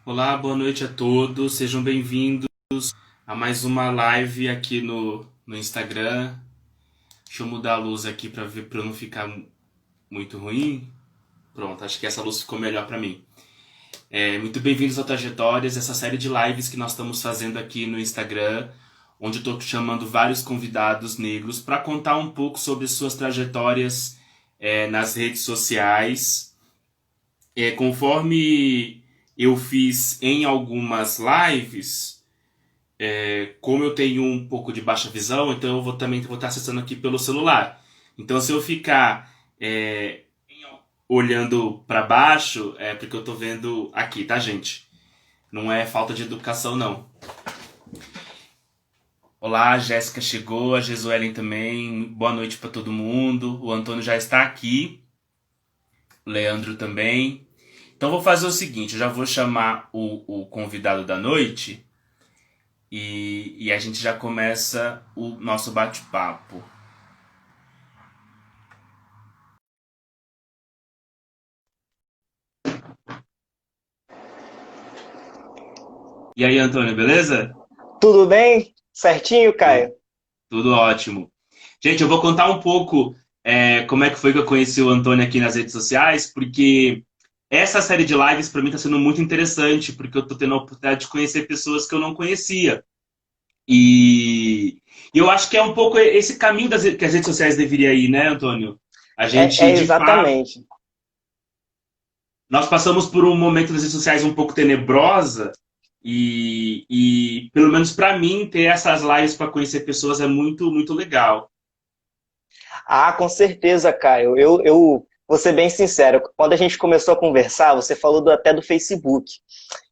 Olá, boa noite a todos, sejam bem-vindos a mais uma live aqui no Instagram. Deixa eu mudar a luz aqui para ver para não ficar muito ruim. Pronto, acho que essa luz ficou melhor para mim. Muito bem-vindos ao Trajetórias, essa série de lives que nós estamos fazendo aqui no Instagram, onde eu estou chamando vários convidados negros para contar um pouco sobre suas trajetórias nas redes sociais. Conforme eu fiz em algumas lives, como eu tenho um pouco de baixa visão, então eu também vou estar acessando aqui pelo celular. Então, se eu ficar olhando para baixo, é porque eu estou vendo aqui, tá, gente? Não é falta de educação, não. Olá, a Jéssica chegou, a Jesuelen também. Boa noite para todo mundo. O Antônio já está aqui. O Leandro também. Então, vou fazer o seguinte: eu já vou chamar o convidado da noite. E a gente já começa o nosso bate-papo. E aí, Antônio, beleza? Tudo bem? Certinho, Tu- Caio? Tudo ótimo. Gente, eu vou contar um pouco como é que foi que eu conheci o Antônio aqui nas redes sociais, porque essa série de lives para mim está sendo muito interessante, porque eu estou tendo a oportunidade de conhecer pessoas que eu não conhecia. E eu acho que é um pouco esse caminho que as redes sociais deveriam ir, né, Antônio? A gente, É de fato, exatamente. nós passamos por um momento das redes sociais um pouco tenebrosa e pelo menos para mim, ter essas lives para conhecer pessoas é muito, muito legal. Ah, com certeza, Caio. Eu vou ser bem sincero. Quando a gente começou a conversar, você falou até do Facebook.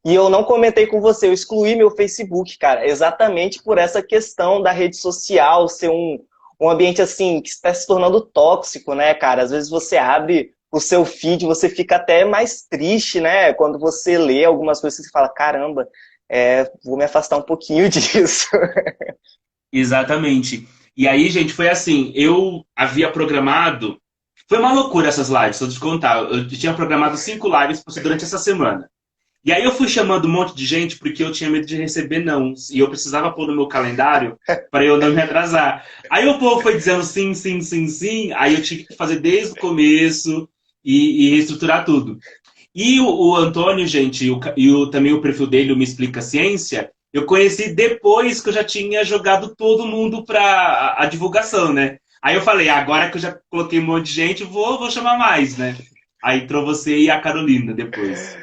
E eu não comentei com você, eu excluí meu Facebook, cara, exatamente por essa questão da rede social ser um ambiente assim que está se tornando tóxico, né, cara? Às vezes você abre o seu feed, você fica até mais triste, né? Quando você lê algumas coisas, você fala, caramba, vou me afastar um pouquinho disso. Exatamente. E aí, gente, foi assim, eu havia programado. Foi uma loucura essas lives, só te contar. Eu tinha programado 5 lives durante essa semana. E aí eu fui chamando um monte de gente porque eu tinha medo de receber não. E eu precisava pôr no meu calendário para eu não me atrasar. Aí o povo foi dizendo sim, sim, sim, sim. Aí eu tive que fazer desde o começo e reestruturar tudo. E o Antônio, gente, também o perfil dele, o Me Explica Ciência, eu conheci depois que eu já tinha jogado todo mundo para a divulgação, né? Aí eu falei, agora que eu já coloquei um monte de gente, vou chamar mais, né? Aí entrou você e a Carolina depois.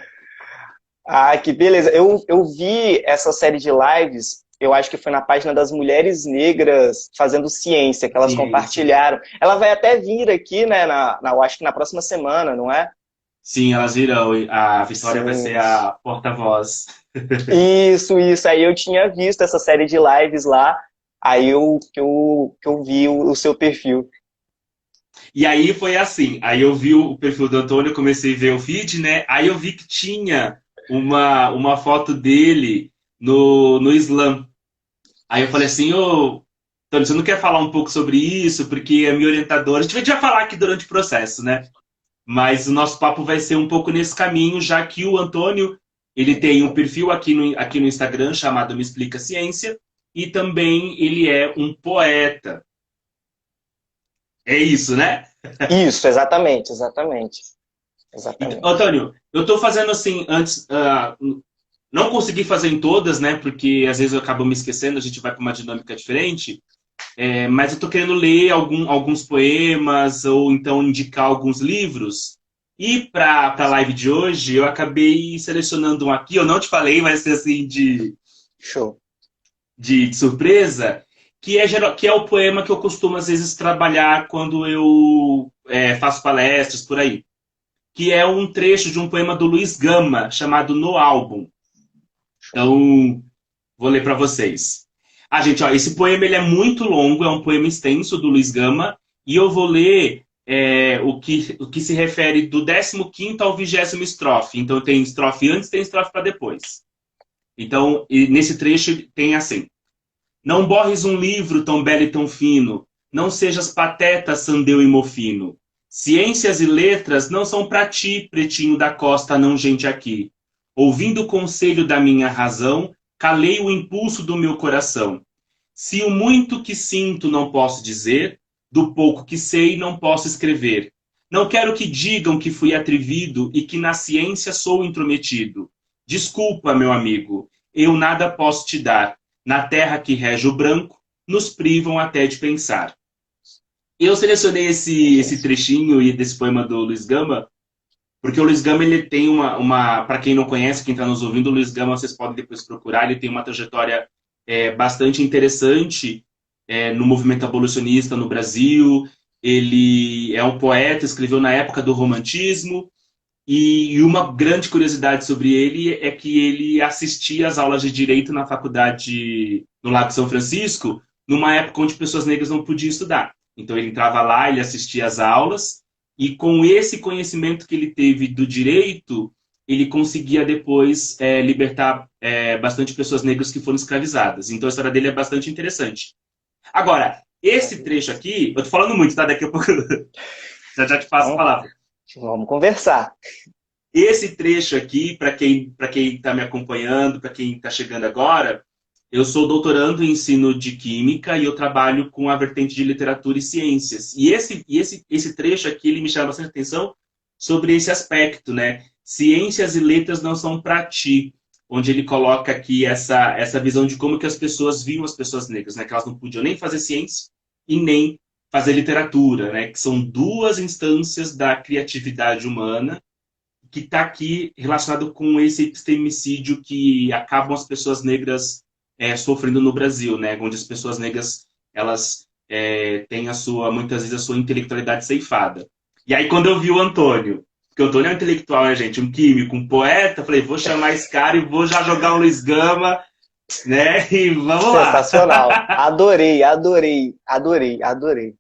Ah, que beleza. Eu vi essa série de lives, eu acho que foi na página das Mulheres Negras Fazendo Ciência, que elas Ciência. compartilharam. Ela vai até vir aqui, né, eu acho que na próxima semana, não é? Sim, elas virão. A Vitória vai ser Sim. a porta-voz. Isso. Aí eu tinha visto essa série de lives lá, aí que eu vi o seu perfil. E aí foi assim. Aí eu vi o perfil do Antônio, comecei a ver o feed, né? Aí eu vi que tinha uma foto dele no Slam. Aí eu falei assim, ô, Antônio, você não quer falar um pouco sobre isso? Porque a minha orientadora. A gente vai falar aqui durante o processo, né? Mas o nosso papo vai ser um pouco nesse caminho, já que o Antônio, ele tem um perfil aqui no Instagram chamado Me Explica Ciência, e também ele é um poeta. É isso, né? Isso, exatamente, exatamente, Então, exatamente. Antônio, eu estou fazendo assim, antes, não consegui fazer em todas, né? Porque às vezes eu acabo me esquecendo, a gente vai para uma dinâmica diferente. Mas eu estou querendo ler alguns poemas ou então indicar alguns livros. E para a live de hoje, eu acabei selecionando um aqui. Eu não te falei, mas assim Show. de surpresa, que é o poema que eu costumo às vezes trabalhar quando eu faço palestras por aí. Que é um trecho de um poema do Luiz Gama, chamado No Álbum. Então, vou ler para vocês. Ah, gente, ó, esse poema ele é muito longo, é um poema extenso do Luiz Gama, e eu vou ler o que se refere do 15º ao 20º estrofe. Então, tem estrofe antes, tem estrofe para depois. Então, nesse trecho tem assim: Não borres um livro tão belo e tão fino, não sejas pateta, sandeu e mofino. Ciências e letras não são para ti, pretinho da costa, não gente aqui. Ouvindo o conselho da minha razão, calei o impulso do meu coração. Se o muito que sinto não posso dizer, do pouco que sei não posso escrever. Não quero que digam que fui atrevido e que na ciência sou intrometido. Desculpa, meu amigo, eu nada posso te dar. Na terra que rege o branco, nos privam até de pensar. Eu selecionei esse trechinho desse poema do Luiz Gama, porque o Luiz Gama ele tem para quem não conhece, quem está nos ouvindo, o Luiz Gama, vocês podem depois procurar, ele tem uma trajetória bastante interessante no movimento abolicionista no Brasil. Ele é um poeta, escreveu na época do Romantismo, e uma grande curiosidade sobre ele é que ele assistia às aulas de Direito na faculdade no Lago São Francisco, numa época onde pessoas negras não podiam estudar. Então ele entrava lá, ele assistia às aulas, e com esse conhecimento que ele teve do direito, ele conseguia depois libertar bastante pessoas negras que foram escravizadas. Então a história dele é bastante interessante. Agora, esse trecho aqui, eu tô falando muito, tá? Daqui a pouco já te passo a palavra. Vamos conversar. Esse trecho aqui, para quem está me acompanhando, para quem está chegando agora, eu sou doutorando em ensino de Química e eu trabalho com a vertente de Literatura e Ciências. E esse trecho aqui, ele me chama bastante atenção sobre esse aspecto, né? Ciências e letras não são para ti, onde ele coloca aqui essa visão de como que as pessoas viam as pessoas negras, né? Que elas não podiam nem fazer ciência e nem fazer literatura, né? Que são duas instâncias da criatividade humana que está aqui relacionado com esse epistemicídio que acabam as pessoas negras sofrendo no Brasil, né? Onde as pessoas negras elas têm muitas vezes a sua intelectualidade ceifada. E aí quando eu vi o Antônio, porque o Antônio é um intelectual, né, gente? Um químico, um poeta, falei, vou chamar esse cara e vou já jogar um Luiz Gama, né? E vamos lá. Sensacional. Adorei, adorei, adorei, adorei.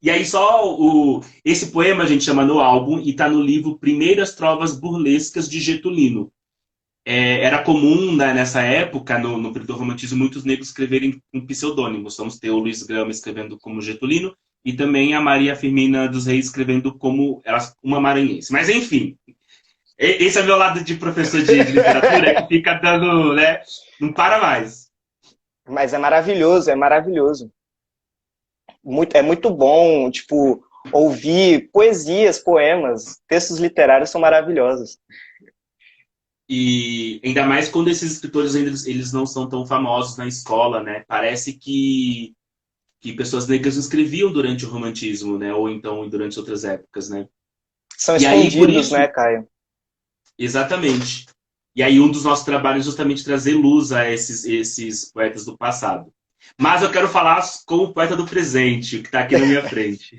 E aí esse poema a gente chama no álbum e está no livro Primeiras Trovas Burlescas de Getulino. Era comum, né, nessa época, no período do romantismo, muitos negros escreverem com pseudônimos. Vamos ter o Luiz Gama escrevendo como Getulino e também a Maria Firmina dos Reis escrevendo como uma maranhense. Mas enfim, esse é meu lado de professor de literatura que fica dando, né, não para mais. Mas é maravilhoso, é maravilhoso. É muito bom, tipo, ouvir poesias, poemas, textos literários são maravilhosos. E ainda mais quando esses escritores eles não são tão famosos na escola, né? Parece que pessoas negras escreviam durante o romantismo, né? Ou então durante outras épocas, né? São escondidos, né, Caio? Exatamente. E aí um dos nossos trabalhos é justamente trazer luz a esses poetas do passado. Mas eu quero falar com o poeta do presente, que está aqui na minha frente.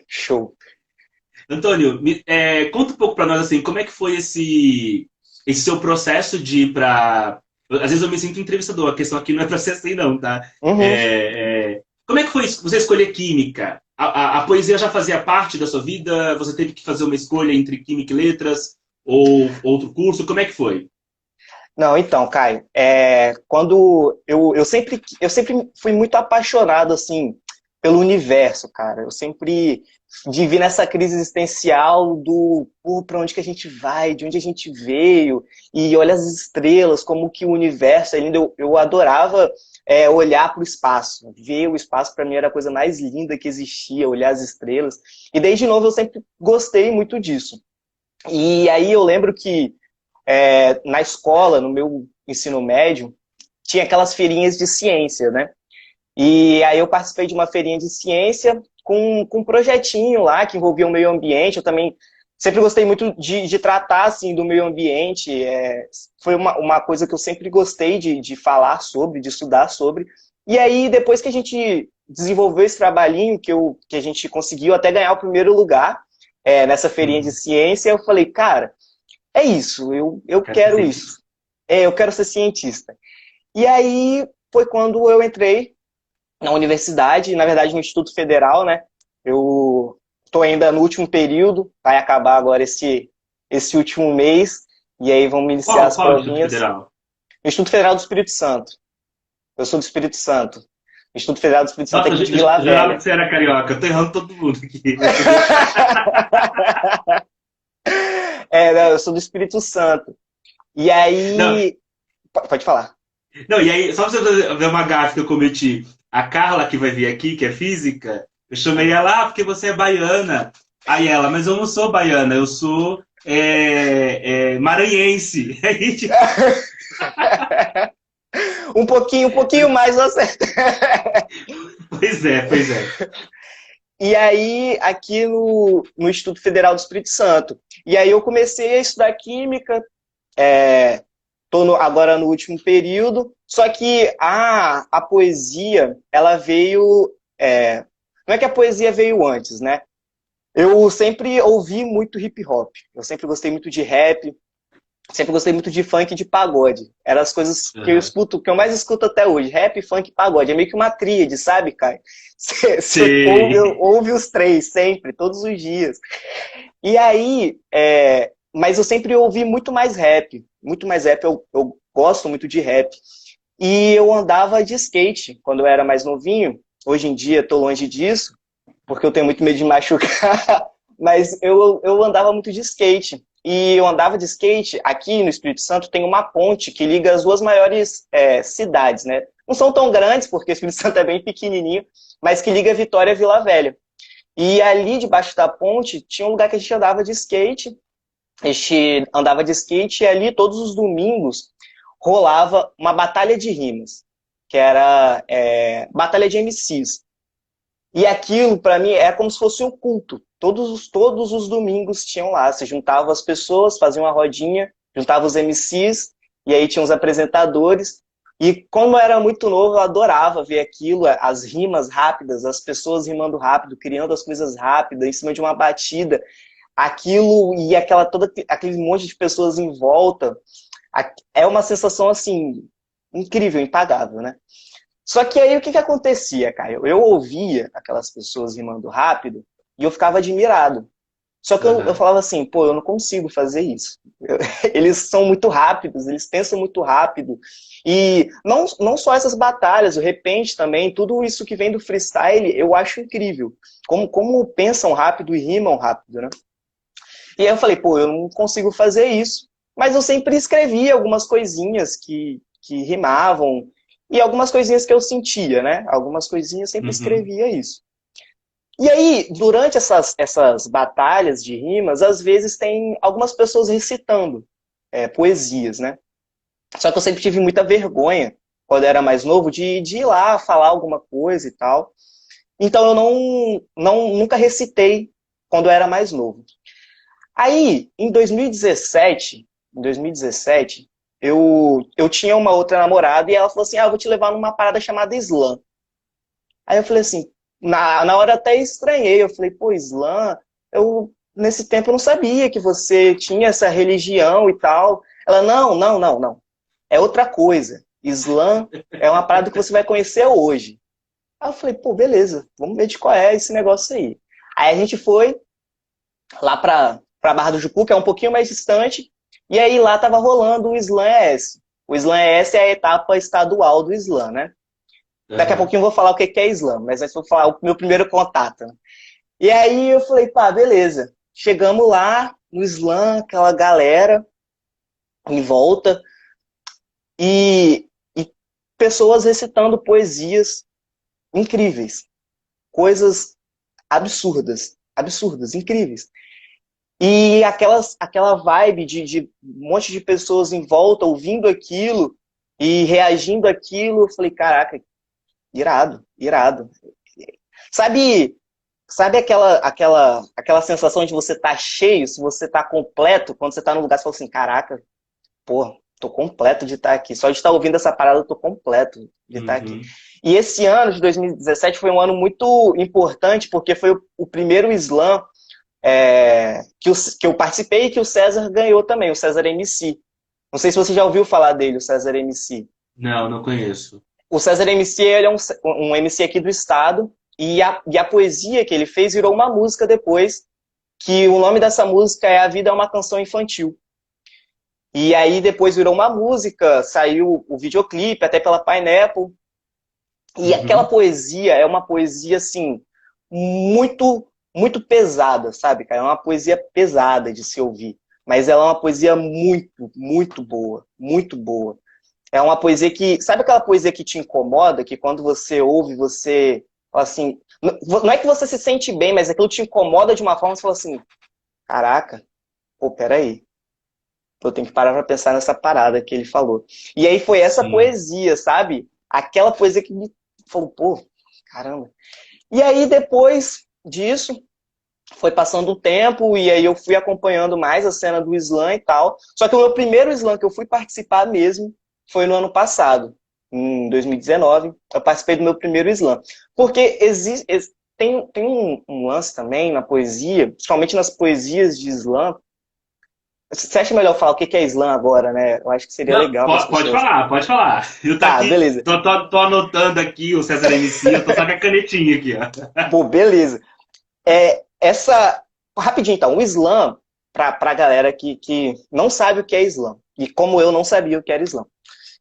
Show. Antônio, conta um pouco para nós, assim, como é que foi esse seu processo de ir para... Às vezes eu me sinto entrevistador, a questão aqui não é para ser assim não, tá? Uhum. Como é que foi você escolher química? A poesia já fazia parte da sua vida? Você teve que fazer uma escolha entre química e letras? Ou outro curso? Como é que foi? Não, então, Caio, quando eu sempre fui muito apaixonado, assim, pelo universo, cara. Eu sempre vivi nessa crise existencial do para onde que a gente vai, de onde a gente veio, e olha as estrelas, como que o universo é lindo. Eu adorava olhar para o espaço, ver o espaço para mim era a coisa mais linda que existia, olhar as estrelas. E desde novo eu sempre gostei muito disso. E aí eu lembro que na escola, no meu ensino médio, tinha aquelas feirinhas de ciência, né? E aí eu participei de uma feirinha de ciência com um projetinho lá que envolvia o meio ambiente. Eu também sempre gostei muito de tratar assim, do meio ambiente. Foi uma coisa que eu sempre gostei de falar sobre, de estudar sobre. E aí, depois que a gente desenvolveu esse trabalhinho, que a gente conseguiu até ganhar o primeiro lugar nessa feirinha de ciência, eu falei, cara, é isso, eu quero isso. Eu quero ser cientista. E aí foi quando eu entrei na universidade, na verdade no Instituto Federal, né? Eu estou ainda no último período, vai acabar agora esse último mês, e aí vamos iniciar as provinhas. No Instituto Federal do Espírito Santo. Eu sou do Espírito Santo. O Instituto Federal do Espírito Santo aqui de Vila Velha. Jurava que você era carioca, eu tô errando todo mundo aqui. Não, eu sou do Espírito Santo. E Não, aí... Pode falar. não, e aí, só pra você ver uma gafe que eu cometi. A Carla, que vai vir aqui, que é física, eu chamei ela, porque você é baiana. Aí ela, mas eu não sou baiana, eu sou maranhense. Aí, tipo, Um pouquinho mais você. pois é, pois é. E aí, aqui no Instituto Federal do Espírito Santo. E aí eu comecei a estudar química, estou agora no último período, só que a poesia, ela veio... não é que a poesia veio antes, né? Eu sempre ouvi muito hip hop, eu sempre gostei muito de rap, sempre gostei muito de funk e de pagode. Eram as coisas que eu Uhum. escuto, que eu mais escuto até hoje. Rap, funk e pagode. É meio que uma tríade, sabe, Caio? Você ouve, Sim. ouve os três, sempre, todos os dias. E aí, mas eu sempre ouvi muito mais rap. Muito mais rap, eu gosto muito de rap. E eu andava de skate quando eu era mais novinho. Hoje em dia estou longe disso, porque eu tenho muito medo de machucar. Mas eu andava muito de skate. E eu andava de skate, aqui no Espírito Santo tem uma ponte que liga as duas maiores cidades, né? Não são tão grandes, porque o Espírito Santo é bem pequenininho, mas que liga Vitória a Vila Velha. E ali debaixo da ponte tinha um lugar que a gente andava de skate. A gente andava de skate e ali todos os domingos rolava uma batalha de rimas, que era batalha de MCs. E aquilo, para mim, é como se fosse um culto. Todos os domingos tinham lá. Se juntavam as pessoas, faziam uma rodinha, juntavam os MCs, e aí tinha os apresentadores. E como eu era muito novo, eu adorava ver aquilo, as rimas rápidas, as pessoas rimando rápido, criando as coisas rápidas, em cima de uma batida. Aquilo e aquele monte de pessoas em volta. É uma sensação, assim, incrível, impagável, né? Só que aí o que acontecia, Caio? Eu ouvia aquelas pessoas rimando rápido e eu ficava admirado. Só que eu Uhum. falava assim, pô, eu não consigo fazer isso. Eles são muito rápidos, eles pensam muito rápido. E não só essas batalhas, o repente também, tudo isso que vem do freestyle, eu acho incrível. Como pensam rápido e rimam rápido, né? E aí eu falei, pô, eu não consigo fazer isso. Mas eu sempre escrevia algumas coisinhas que rimavam e algumas coisinhas que eu sentia, né? Algumas coisinhas eu sempre Uhum. escrevia isso. E aí, durante essas batalhas de rimas, às vezes tem algumas pessoas recitando poesias, né? Só que eu sempre tive muita vergonha, quando eu era mais novo, de ir lá falar alguma coisa e tal. Então eu nunca recitei quando eu era mais novo. Aí, em 2017, eu tinha uma outra namorada e ela falou assim, eu vou te levar numa parada chamada Slam. Aí eu falei assim, na hora até estranhei, eu falei, pô, Slam, nesse tempo eu não sabia que você tinha essa religião e tal. Ela, não, é outra coisa. Slam é uma parada que você vai conhecer hoje. Aí eu falei, pô, beleza, vamos ver de qual é esse negócio aí. Aí a gente foi lá para Barra do Jucu, que é um pouquinho mais distante, e aí lá tava rolando o Slam ES. O Slam ES é a etapa estadual do Slam, né? Daqui a Uhum. pouquinho eu vou falar o que é Slam, mas antes eu vou falar o meu primeiro contato. Né? E aí eu falei, pá, beleza. Chegamos lá no Slam, aquela galera em volta, e pessoas recitando poesias incríveis, coisas absurdas, incríveis. E aquela vibe de um monte de pessoas em volta ouvindo aquilo e reagindo àquilo, eu falei, caraca, irado, irado. Sabe, sabe aquela sensação de você estar cheio, se você tá completo, quando você tá num lugar, você fala assim, caraca, pô, tô completo de estar aqui. Só de estar ouvindo essa parada, eu tô completo de estar aqui. Uhum. E esse ano de 2017 foi um ano muito importante, porque foi o primeiro slam que eu participei e que o César ganhou também, o César MC. Não sei se você já ouviu falar dele, o César MC. Não, não conheço. O César MC ele é um MC aqui do estado, e a poesia que ele fez virou uma música depois, que o nome dessa música é A Vida é uma Canção Infantil. E aí depois virou uma música, saiu o videoclipe, até pela Pineapple. E aquela Uhum. poesia é uma poesia, assim, muito, muito pesada, sabe, cara? É uma poesia pesada de se ouvir. mas ela é uma poesia muito, muito boa, muito boa. É uma poesia que, sabe aquela poesia que te incomoda, que quando você ouve, você fala assim, não é que você se sente bem, mas aquilo te incomoda de uma forma que você fala assim, caraca, pô, peraí, eu tenho que parar pra pensar nessa parada que ele falou. E aí foi essa Sim. poesia, sabe? Aquela poesia que me falou, pô, caramba. E aí depois disso, foi passando o tempo e aí eu fui acompanhando mais a cena do slam e tal. Só que o meu primeiro slam que eu fui participar mesmo foi no ano passado, em 2019. Eu participei do meu primeiro slam. Porque tem um lance também na poesia, principalmente nas poesias de slam. Você acha melhor falar o que é slam agora, né? Eu acho que seria Não, legal para as pode pessoas. falar, pode falar. Eu tô Tá, aqui, beleza. tô anotando aqui o César MC, eu tô só com a canetinha aqui, ó. Pô, beleza. Essa. Rapidinho, então, o slam, para a galera que não sabe o que é slam, e como eu não sabia o que era slam.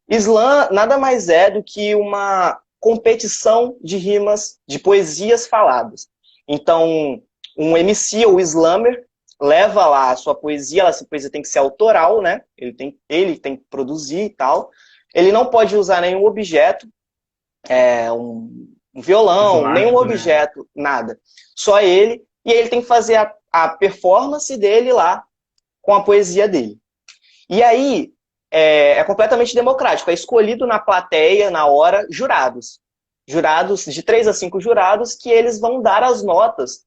Slam nada mais é do que uma competição de rimas, de poesias faladas. Então, um MC ou slammer leva lá a sua poesia, essa poesia tem que ser autoral, né? Ele tem que produzir e tal. Ele não pode usar nenhum objeto, um violão, nenhum Performático, né? objeto, nada. Só ele, e ele tem que fazer a performance dele lá com a poesia dele. E aí é completamente democrático, é escolhido na plateia, na hora, jurados. Jurados, de 3 a 5 jurados, que eles vão dar as notas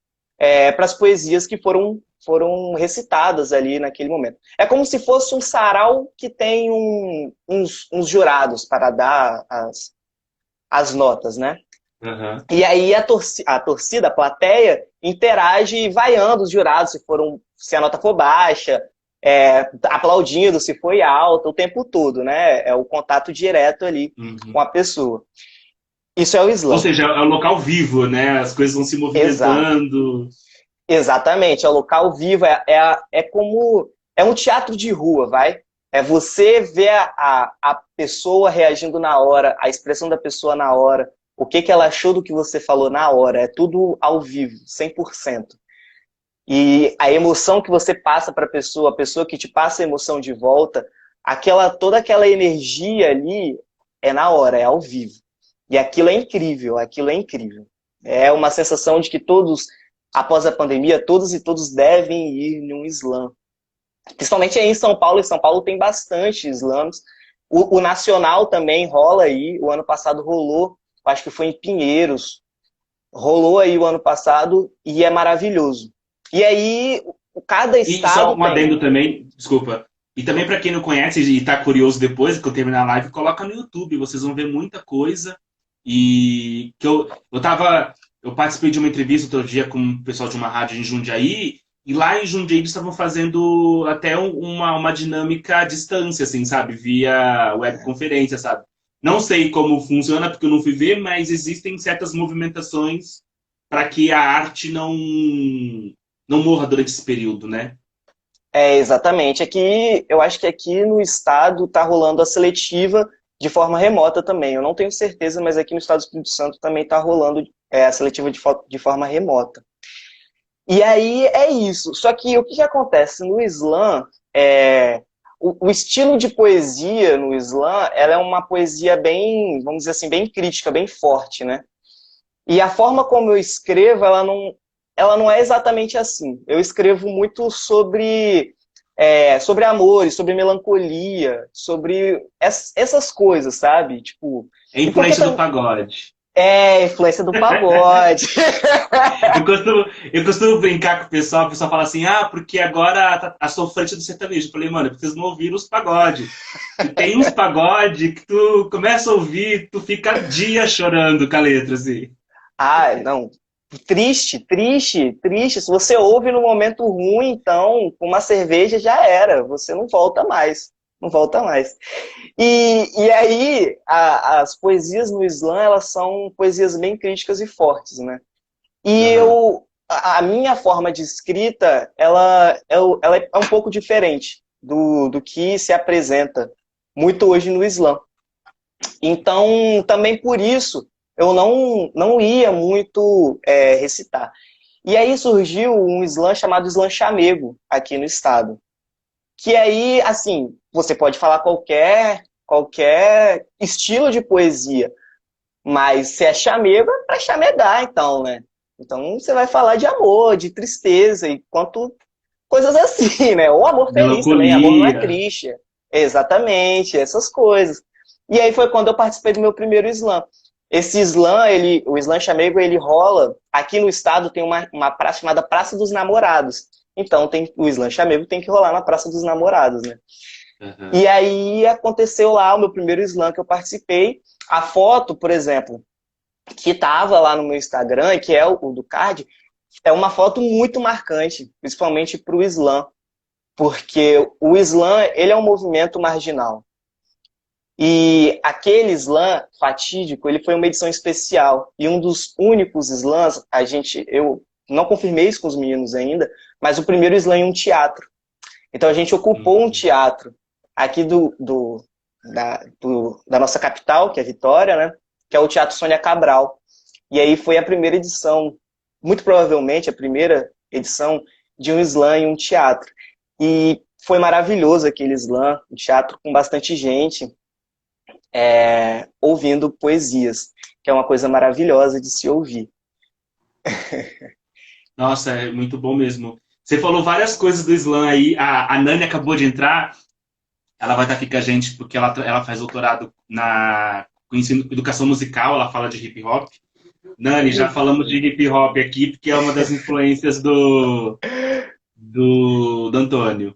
para as poesias que foram recitadas ali naquele momento. É como se fosse um sarau que tem uns jurados para dar as notas, né? Uhum. E aí a torcida, a plateia, interage vaiando os jurados se a nota for baixa, aplaudindo se foi alta, o tempo todo, né? É o contato direto ali com Uhum. a pessoa. Isso é o Ou slam. seja, é um local vivo, né? As coisas vão se Exato. movimentando. Exatamente. É o local vivo, é como. É um teatro de rua, vai? É você ver a pessoa reagindo na hora, a expressão da pessoa na hora, o que ela achou do que você falou na hora. É tudo ao vivo, 100%. E a emoção que você passa para a pessoa que te passa a emoção de volta, toda aquela energia ali é na hora, é ao vivo. E aquilo é incrível, aquilo é incrível. É uma sensação de que todos, após a pandemia, todos e todos devem ir num slam. Principalmente aí em São Paulo tem bastante slams. O Nacional também rola aí, o ano passado rolou, acho que foi em Pinheiros, rolou aí o ano passado e é maravilhoso. E aí, cada E só estado um tem. adendo também, desculpa. E também para quem não conhece e tá curioso depois que eu terminar a live, coloca no YouTube, vocês vão ver muita coisa. E que eu participei de uma entrevista outro dia com o pessoal de uma rádio em Jundiaí, e lá em Jundiaí eles estavam fazendo até uma dinâmica à distância, assim, sabe? Via webconferência, sabe? Não sei como funciona, porque eu não fui ver, mas existem certas movimentações para que a arte não morra durante esse período, né? Exatamente. Aqui, eu acho que aqui no estado está rolando a seletiva de forma remota também. Eu não tenho certeza, mas aqui no estado do Espírito Santo também está rolando a seletiva de forma remota. E aí é isso. Só que o que acontece no Islã o estilo de poesia no Islã, ela é uma poesia bem, vamos dizer assim, bem crítica, bem forte, né? E a forma como eu escrevo, ela não é exatamente assim. Eu escrevo muito sobre amores, sobre melancolia, sobre essas coisas, sabe? Tipo, É e porque influência do pagode. influência do pagode. Eu costumo brincar com o pessoal fala assim, porque agora a sofrência do sertanejo. Eu falei, mano, é porque vocês não ouviram os pagode. E tem uns pagode que tu começa a ouvir, tu fica dias chorando com a letra, assim. Não. Triste, triste, triste. Se você ouve no momento ruim, então, com uma cerveja já era. Você não volta mais. Não volta mais. E aí, as poesias no Islã, elas são poesias bem críticas e fortes, né? E Aham. a minha forma de escrita, ela é um pouco diferente do que se apresenta muito hoje no Islã. Então, também por isso, eu não ia muito recitar. E aí surgiu um slam chamado slam chamego aqui no estado. Que aí, assim, você pode falar qualquer estilo de poesia, mas se é chamego, é pra chamegar, então, né? Então você vai falar de amor, de tristeza, e quanto coisas assim, né? Ou amor feliz também, amor não é Melancolia. triste. Exatamente, essas coisas. E aí foi quando eu participei do meu primeiro slam. Esse slam, o slam chamego, ele rola. Aqui no estado tem uma praça chamada Praça dos Namorados. Então o slam chamego tem que rolar na Praça dos Namorados, né? Aham. E aí aconteceu lá o meu primeiro slam que eu participei. A foto, por exemplo, que estava lá no meu Instagram, que é o do card, é uma foto muito marcante, principalmente para o slam, porque o slam ele é um movimento marginal. E aquele slam fatídico, ele foi uma edição especial. E um dos únicos slams, eu não confirmei isso com os meninos ainda, mas o primeiro slam em um teatro. Então a gente ocupou um Uhum. teatro aqui da nossa capital, que é Vitória, né? Que é o Teatro Sônia Cabral. E aí foi a primeira edição, muito provavelmente a primeira edição de um slam em um teatro. E foi maravilhoso aquele slam, um teatro com bastante gente, ouvindo poesias, que é uma coisa maravilhosa de se ouvir. Nossa, é muito bom mesmo. Você falou várias coisas do slam aí. A Nani acabou de entrar. Ela vai estar aqui com a gente porque ela faz doutorado com ensino, educação musical. Ela fala de hip hop. Nani, já falamos de hip hop aqui porque é uma das influências do Antônio.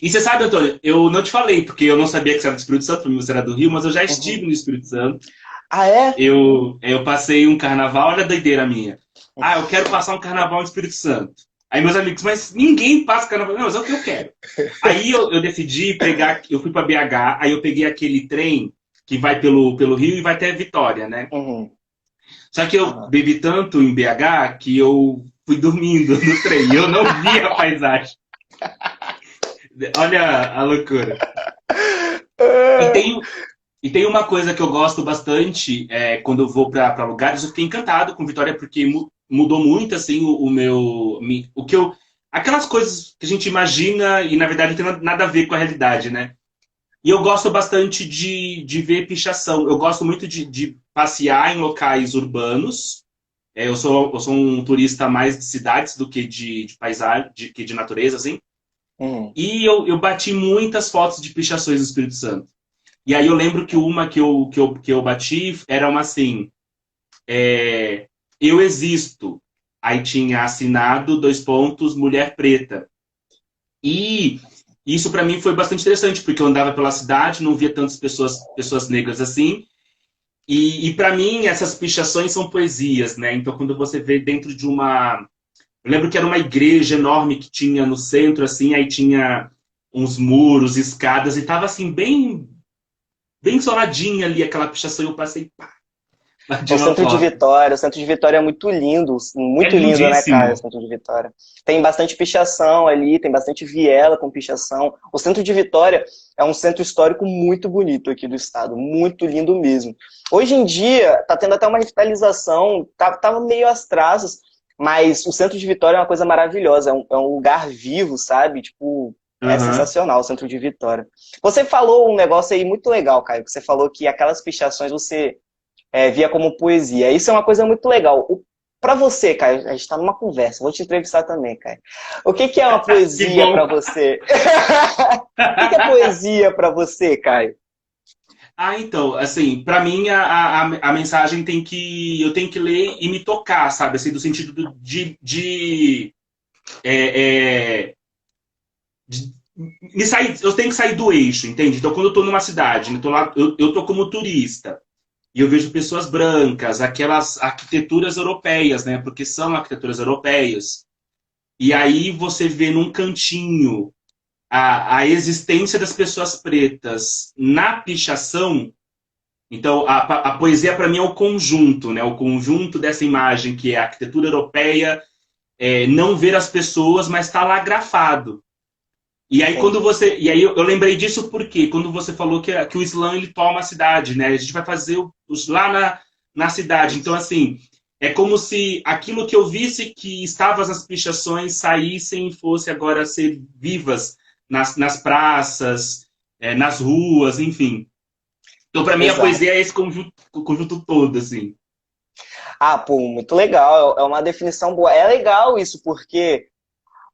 E você sabe, Antônio, eu não te falei porque eu não sabia que você era do Espírito Santo, para mim você era do Rio, mas eu já estive Uhum. no Espírito Santo. Ah, é? Eu passei um carnaval, olha a doideira minha. Ah, eu quero passar um carnaval no Espírito Santo. Aí meus amigos, mas ninguém passa carnaval. Não, mas é o que eu quero. Aí eu decidi pegar, eu fui para BH, aí eu peguei aquele trem que vai pelo Rio e vai até Vitória, né? Uhum. Só que eu Uhum. bebi tanto em BH que eu fui dormindo no trem. Eu não vi a paisagem. Olha a loucura. E tem, e tem uma coisa que eu gosto bastante quando eu vou para lugares. Eu fiquei encantado com Vitória porque mudou muito assim o que eu aquelas coisas que a gente imagina e na verdade não tem nada a ver com a realidade, né? E eu gosto bastante de ver pichação. Eu gosto muito de passear em locais urbanos. Eu sou um turista mais de cidades do que de paisagem, que de natureza, assim. Uhum. E eu bati muitas fotos de pichações do Espírito Santo. E aí eu lembro que uma que eu bati era uma assim, eu existo. Aí tinha assinado, dois pontos, mulher preta. E isso para mim foi bastante interessante, porque eu andava pela cidade, não via tantas pessoas negras assim. E para mim essas pichações são poesias, né? Então quando você vê dentro de uma... Eu lembro que era uma igreja enorme que tinha no centro, assim, aí tinha uns muros, escadas, e tava assim, bem isoladinha ali aquela pichação, e eu passei, pá, bati O uma centro de foto. Vitória, o centro de Vitória é É muito lindo, né, cara, o lindíssimo. centro de Vitória. Tem bastante pichação ali, tem bastante viela com pichação. O centro de Vitória é um centro histórico muito bonito aqui do estado, muito lindo mesmo. Hoje em dia, tá tendo até uma revitalização, tava meio às traças, mas o centro de Vitória é uma coisa maravilhosa, é um lugar vivo, sabe? Tipo, é Aham. sensacional o centro de Vitória. Você falou um negócio aí muito legal, Caio, que você falou que aquelas pichações você via como poesia. Isso é uma coisa muito legal. Para você, Caio, a gente está numa conversa, vou te entrevistar também, Caio. O que é uma Que poesia para bom. você? O que é poesia para você, Caio? Ah, então, assim, para mim a mensagem eu tenho que ler e me tocar, sabe? Assim, do sentido é, é, de eu tenho que sair do eixo, entende? Então, quando eu tô numa cidade, eu tô como turista, e eu vejo pessoas brancas, aquelas arquiteturas europeias, né? Porque são arquiteturas europeias. E aí você vê num cantinho a existência das pessoas pretas na pichação. Então, a poesia para mim é o conjunto, né? O conjunto dessa imagem que é a arquitetura europeia, não ver as pessoas, mas está lá grafado. Entendi. E aí eu lembrei disso porque quando você falou que o Islã ele toma a cidade, né? A gente vai fazer lá na cidade. Então, assim, é como se aquilo que eu visse que estava nas pichações saíssem e fosse agora ser vivas nas praças, nas ruas, enfim. Então, para mim, a Exato. poesia é esse conjunto todo, assim. Ah, pô, muito legal. É uma definição boa. É legal isso, porque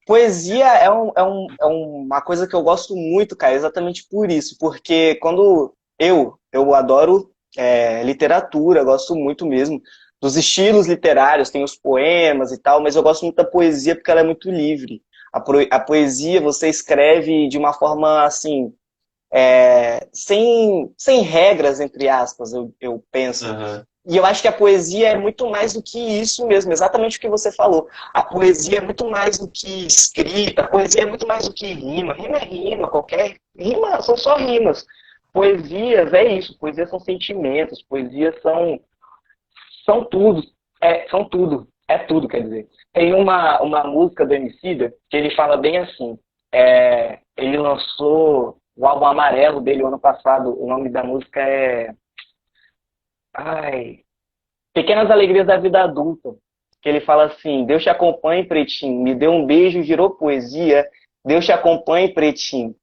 poesia é uma coisa que eu gosto muito, cara, exatamente por isso. Porque quando eu adoro literatura, gosto muito mesmo dos estilos literários, tem os poemas e tal, mas eu gosto muito da poesia porque ela é muito livre. A poesia você escreve de uma forma assim, sem regras, entre aspas, eu penso. Aham. E eu acho que a poesia é muito mais do que isso mesmo, exatamente o que você falou. A poesia é muito mais do que escrita, a poesia é muito mais do que rima. Rima é rima, qualquer rima são só rimas. Poesias é isso, poesias são sentimentos, poesias são tudo, são tudo, é tudo, quer dizer. Tem uma música do Emicida que ele fala bem assim, ele lançou o álbum Amarelo dele o ano passado, o nome da música é... Ai, Pequenas Alegrias da Vida Adulta, que ele fala assim, Deus te acompanhe, pretinho, me deu um beijo, virou poesia, Deus te acompanhe, pretinho.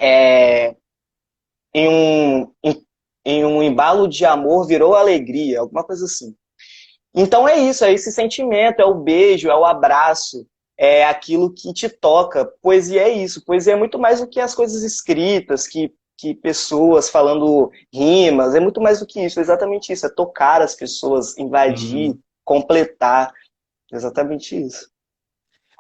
É, em, em um embalo de amor virou alegria, alguma coisa assim. Então é isso, é esse sentimento, é o beijo, é o abraço, é aquilo que te toca. Poesia é isso, poesia é muito mais do que as coisas escritas, que pessoas falando rimas, é muito mais do que isso, é exatamente isso, é tocar as pessoas, invadir, Uhum. completar, exatamente isso.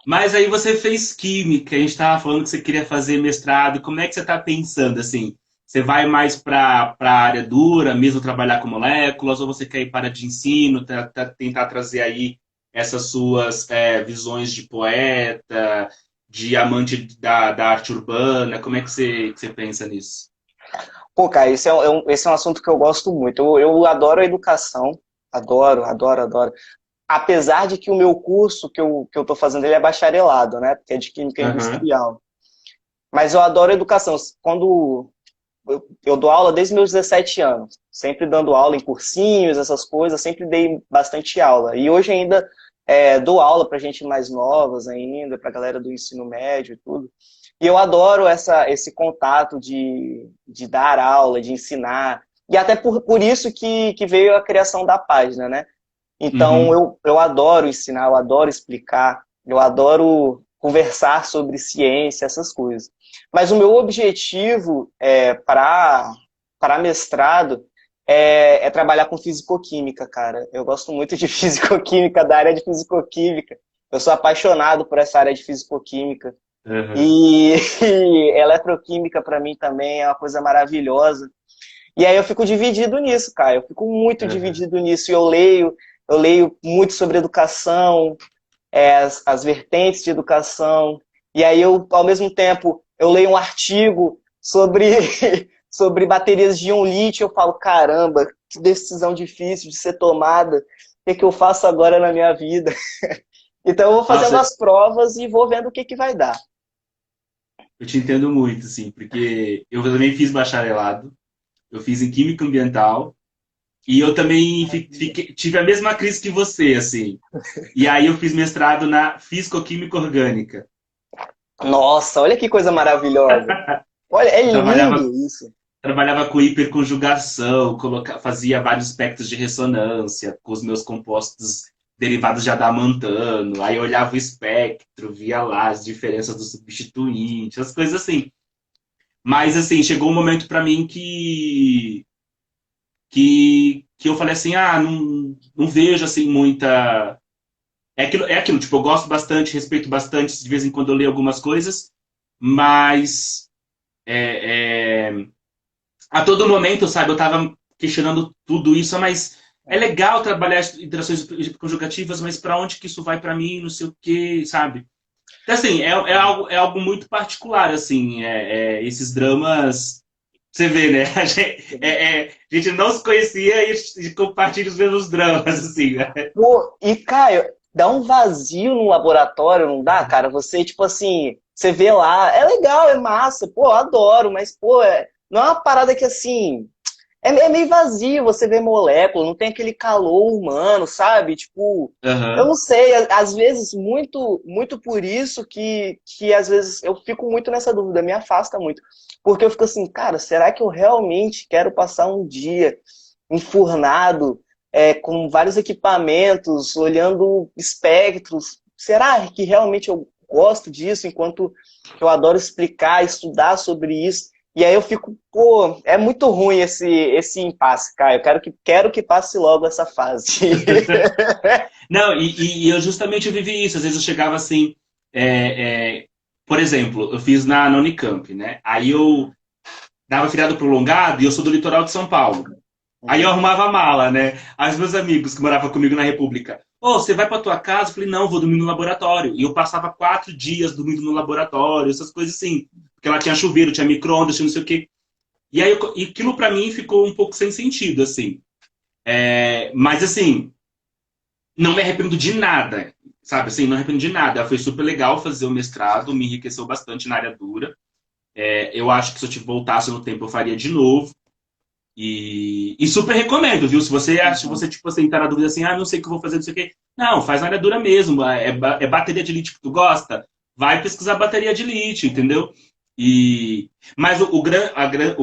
Mas aí você fez química, a gente estava falando que você queria fazer mestrado. Como é que você está pensando assim? Você vai mais para a área dura, mesmo trabalhar com moléculas, ou você quer ir para a área de ensino, tentar trazer aí essas suas visões de poeta, de amante da arte urbana? Como é que você pensa nisso? Pô, cara, esse é um assunto que eu gosto muito. Eu adoro a educação, adoro, adoro, adoro. Apesar de que o meu curso que eu tô fazendo ele é bacharelado, né? Porque é de Química Aham, Industrial. Mas eu adoro a educação. Quando eu dou aula desde meus 17 anos, sempre dando aula em cursinhos, essas coisas, sempre dei bastante aula. E hoje ainda dou aula para gente mais novas ainda, para galera do ensino médio e tudo. E eu adoro esse contato de dar aula, de ensinar. E até por isso que veio a criação da página, né? Então uhum, eu adoro ensinar, eu adoro explicar, eu adoro conversar sobre ciência, essas coisas. Mas o meu objetivo para mestrado é trabalhar com fisicoquímica, cara. Eu gosto muito de fisicoquímica, da área de fisicoquímica. Eu sou apaixonado por essa área de fisicoquímica. aham, E, e eletroquímica para mim também é uma coisa maravilhosa. E aí eu fico dividido nisso, cara. Eu fico muito aham. dividido nisso. E eu leio muito sobre educação, as vertentes de educação. E aí eu, ao mesmo tempo, eu leio um artigo sobre, sobre baterias de íon-lítio. Eu falo, caramba, que decisão difícil de ser tomada. O que eu faço agora na minha vida? Então eu vou fazendo Nossa, as provas e vou vendo o que vai dar. eu te entendo muito, assim, porque eu também fiz bacharelado, eu fiz em Química Ambiental, e eu também tive a mesma crise que você, assim. E aí eu fiz mestrado na Físico-Química Orgânica. Nossa, olha que coisa maravilhosa. Olha, é Eu lindo trabalhava, isso. trabalhava com hiperconjugação, fazia vários espectros de ressonância com os meus compostos derivados de adamantano. Aí eu olhava o espectro, via lá as diferenças dos substituintes, as coisas assim. Mas, assim, chegou um momento para mim que eu falei assim, não vejo, assim, muita... É aquilo, tipo, eu gosto bastante, respeito bastante, de vez em quando eu leio algumas coisas, mas a todo momento, sabe, eu tava questionando tudo isso, mas é legal trabalhar interações conjugativas, mas para onde que isso vai para mim, não sei o quê, sabe? Então, assim, é algo muito particular, assim, esses dramas, você vê, né? A gente não se conhecia e compartilha os mesmos dramas, assim, né? Pô, e, Caio, dá um vazio no laboratório, não dá, cara? Você, tipo assim, você vê lá, é legal, é massa, pô, eu adoro, mas, pô, não é uma parada que, assim, é meio vazio, você vê molécula, não tem aquele calor humano, sabe? Tipo, eu Aham. não sei, às vezes, muito por isso que às vezes eu fico muito nessa dúvida, me afasta muito. Porque eu fico assim, cara, será que eu realmente quero passar um dia enfurnado, com vários equipamentos, olhando espectros? Será que realmente eu gosto disso, enquanto eu adoro explicar, estudar sobre isso? E aí eu fico, pô, é muito ruim esse impasse, cara. Eu quero que passe logo essa fase. Não, e eu justamente vivi isso. Às vezes eu chegava assim, é, é, por exemplo, eu fiz na Unicamp, né? Aí eu dava feriado prolongado e eu sou do litoral de São Paulo. Aí eu Uhum. arrumava a mala, né? Aí os meus amigos que moravam comigo na República, ô, você vai pra tua casa? Eu falei, não, vou dormir no laboratório. E eu passava 4 dias dormindo no laboratório, essas coisas assim. Porque lá tinha chuveiro, tinha micro-ondas, tinha não sei o quê. E aí e aquilo pra mim ficou um pouco sem sentido, assim. Mas assim, não me arrependo de nada, sabe? Assim, não me arrependo de nada. Foi super legal fazer o mestrado, me enriqueceu bastante na área dura. Eu acho que se eu voltasse no tempo, eu faria de novo. E super recomendo, viu? Se você acha, se Uhum. você, tipo assim, tá na dúvida assim, não sei o que eu vou fazer, não sei o quê. Não, faz na área dura mesmo. É bateria de lítio que tu gosta? Vai pesquisar bateria de lítio, entendeu? E... Mas o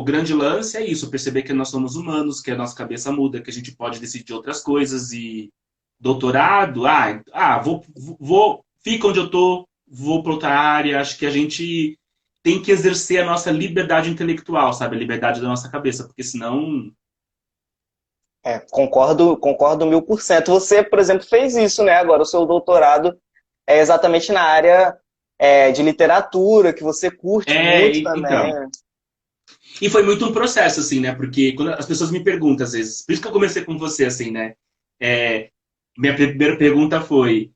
grande lance é isso, perceber que nós somos humanos, que a nossa cabeça muda, que a gente pode decidir outras coisas. E doutorado, fica onde eu tô, vou para outra área. Acho que a gente tem que exercer a nossa liberdade intelectual, sabe? A liberdade da nossa cabeça, porque senão. Concordo 1000%. Você, por exemplo, fez isso, né? Agora o seu doutorado é exatamente na área de literatura, que você curte muito também, Então. né? E foi muito um processo, assim, né? Porque quando as pessoas me perguntam, às vezes, por isso que eu comecei com você, assim, né? É, minha primeira pergunta foi: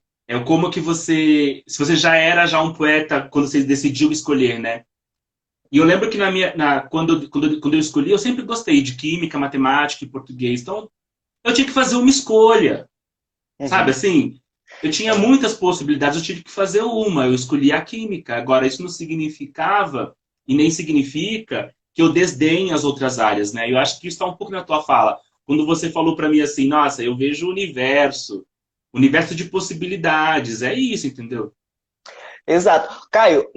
como que você. Se você já era um poeta quando você decidiu escolher, né? E eu lembro que quando eu escolhi, eu sempre gostei de química, matemática e português. Então, eu tinha que fazer uma escolha. Sabe Uhum. assim? Eu tinha muitas possibilidades, eu tive que fazer uma. Eu escolhi a química. Agora, isso não significava e nem significa que eu desdenhe as outras áreas, né? Eu acho que isso está um pouco na tua fala. Quando você falou para mim assim, nossa, eu vejo o universo de possibilidades. É isso, entendeu? Exato. Caio,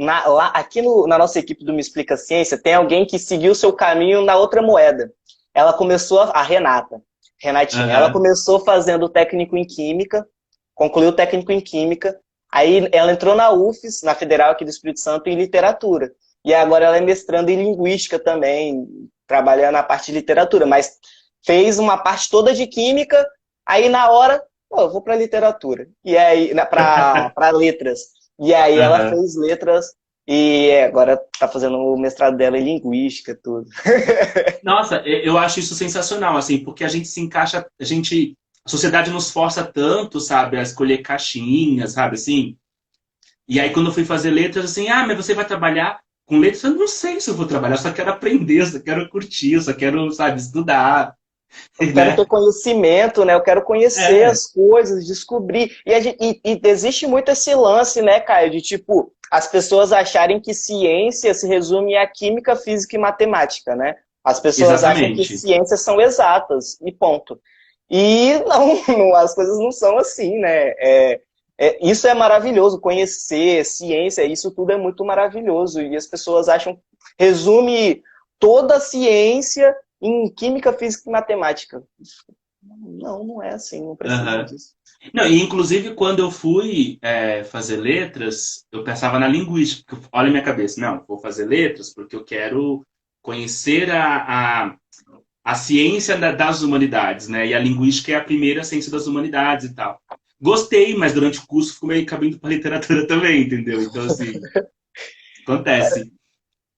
aqui na nossa equipe do Me Explica Ciência, tem alguém que seguiu o seu caminho na outra moeda. Ela começou, a Renata, Renatinha, ela Aham. começou fazendo o técnico em Química, concluiu o técnico em Química, aí ela entrou na UFES, na Federal aqui do Espírito Santo, em Literatura. E agora ela é mestrando em Linguística também, trabalhando na parte de Literatura, mas fez uma parte toda de Química, aí na hora, pô, eu vou para Literatura, e aí, para Letras. E aí ela Aham. fez letras e agora tá fazendo o mestrado dela em linguística, tudo. Nossa, eu acho isso sensacional, assim, porque a gente se encaixa, a sociedade nos força tanto, sabe, a escolher caixinhas, sabe, assim. E aí, quando eu fui fazer letras, assim, mas você vai trabalhar com letras? Eu não sei se eu vou trabalhar, eu só quero aprender, eu só quero curtir, eu só quero, sabe, estudar, Eu quero ter né? conhecimento, né? Eu quero conhecer É, as coisas, descobrir. E existe muito esse lance, né, Caio, de tipo, as pessoas acharem que ciência se resume a química, física e matemática, né? As pessoas acham que exatamente. ciências são exatas, e ponto. E não, as coisas não são assim, né? Isso é maravilhoso, conhecer ciência, isso tudo é muito maravilhoso. E as pessoas acham, resume toda a ciência em química, física e matemática. Não, não é assim, não precisa Aham. disso. Não, e inclusive quando eu fui fazer letras, eu pensava na linguística. Olha a minha cabeça, não, vou fazer letras porque eu quero conhecer a ciência das humanidades, né? E a linguística é a primeira ciência das humanidades e tal. Gostei, mas durante o curso ficou meio cabindo para literatura também, entendeu? Então, assim, acontece.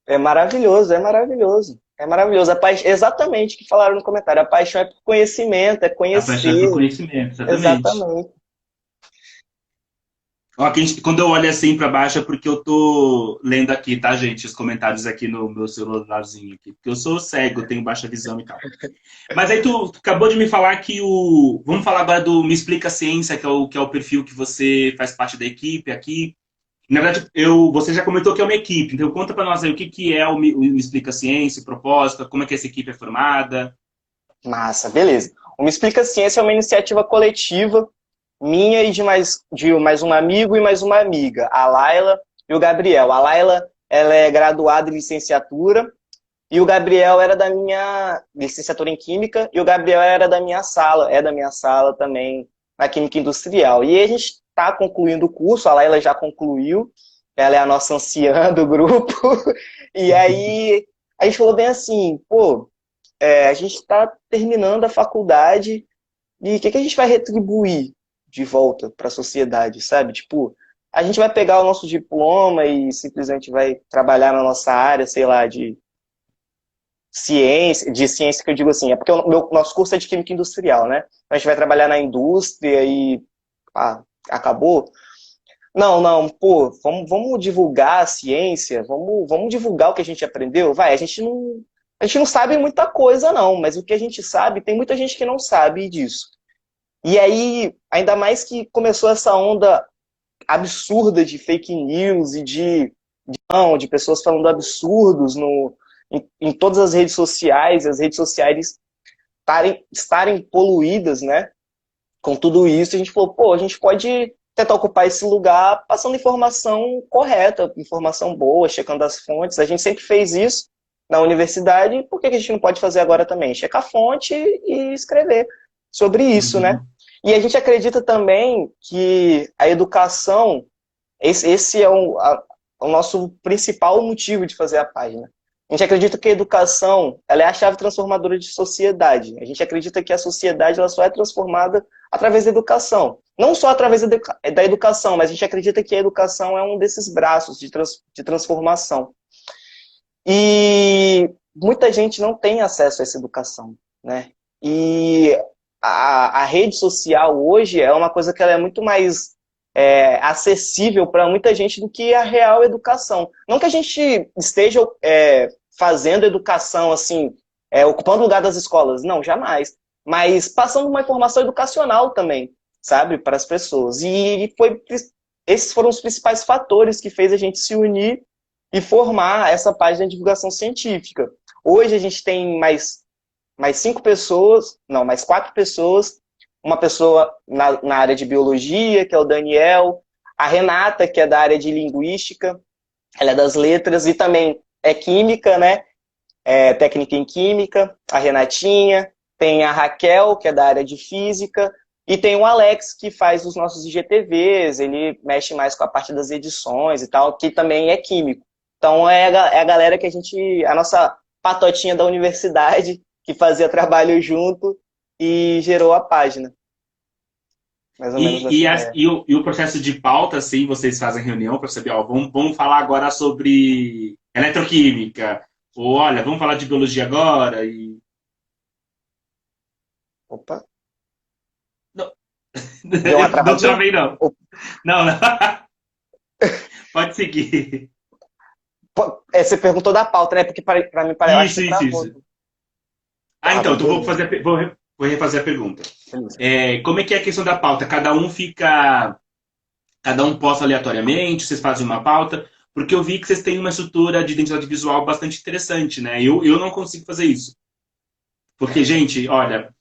É maravilhoso, é maravilhoso. É maravilhoso. Exatamente o que falaram no comentário. A paixão é por conhecimento, é A paixão é por conhecer. conhecimento, exatamente. Exatamente. Ó, quando eu olho assim para baixo é porque eu tô lendo aqui, tá, gente? Os comentários aqui no meu celularzinho aqui. Porque eu sou cego, tenho baixa visão e tal. Mas aí tu acabou de me falar que o. Vamos falar agora do Me Explica Ciência, que é o perfil que você faz parte da equipe aqui. Na verdade, você já comentou que é uma equipe, então conta para nós aí o que é o Me Explica Ciência, o propósito, como é que essa equipe é formada. Massa, beleza. O Me Explica Ciência é uma iniciativa coletiva minha e de mais um amigo e mais uma amiga, a Laila e o Gabriel. A Laila, ela é graduada em licenciatura e o Gabriel era da minha licenciatura em Química e o Gabriel era da minha sala, é da minha sala também na Química Industrial. E a gente está concluindo o curso, a Laila já concluiu, ela é a nossa anciã do grupo. E aí a gente falou bem assim, pô, a gente está terminando a faculdade e o que a gente vai retribuir de volta para a sociedade, sabe? Tipo, a gente vai pegar o nosso diploma e simplesmente vai trabalhar na nossa área, sei lá, de ciência que eu digo assim, é porque nosso curso é de Química Industrial, né? A gente vai trabalhar na indústria e acabou. Não, não, pô, vamos divulgar a ciência, vamos divulgar o que a gente aprendeu. Vai, a gente não sabe muita coisa, não, mas o que a gente sabe, tem muita gente que não sabe disso. E aí, ainda mais que começou essa onda absurda de fake news e de pessoas falando absurdos em todas as redes sociais estarem poluídas, né, com tudo isso. A gente falou, pô, a gente pode tentar ocupar esse lugar passando informação correta, informação boa, checando as fontes. A gente sempre fez isso na universidade, por que a gente não pode fazer agora também? Checar a fonte e escrever sobre isso, né? E a gente acredita também que a educação, esse é o nosso principal motivo de fazer a página. A gente acredita que a educação, ela é a chave transformadora de sociedade. A gente acredita que a sociedade ela só é transformada através da educação. Não só através da educação, mas a gente acredita que a educação é um desses braços de transformação. E muita gente não tem acesso a essa educação, né? E a rede social hoje é uma coisa que ela é muito mais acessível para muita gente do que a real educação. Não que a gente esteja fazendo educação, assim, ocupando o lugar das escolas, não, jamais. Mas passando uma informação educacional também, sabe, para as pessoas. E esses foram os principais fatores que fez a gente se unir e formar essa página de divulgação científica. Hoje a gente tem mais 5 pessoas, não, mais 4 pessoas, uma pessoa na área de biologia, que é o Daniel, a Renata, que é da área de linguística, ela é das letras e também é química, né? É técnica em química, a Renatinha, tem a Raquel, que é da área de física, e tem o Alex, que faz os nossos IGTVs, ele mexe mais com a parte das edições e tal, que também é químico. Então é a galera que a nossa patotinha da universidade, que fazia trabalho junto e gerou a página. Mais ou menos assim. E o processo de pauta, assim, vocês fazem reunião para saber, ó, vamos falar agora sobre eletroquímica, ou olha, vamos falar de biologia agora, e... Opa. Não, Deu uma não travadinha? travei, não. Não, não. Pode seguir. Você perguntou da pauta, né? Porque para mim parece que você travou. Isso. Então vou refazer a pergunta. Como é que é a questão da pauta? Cada um posta aleatoriamente, vocês fazem uma pauta, porque eu vi que vocês têm uma estrutura de identidade visual bastante interessante, né? Eu não consigo fazer isso. Porque, gente, olha,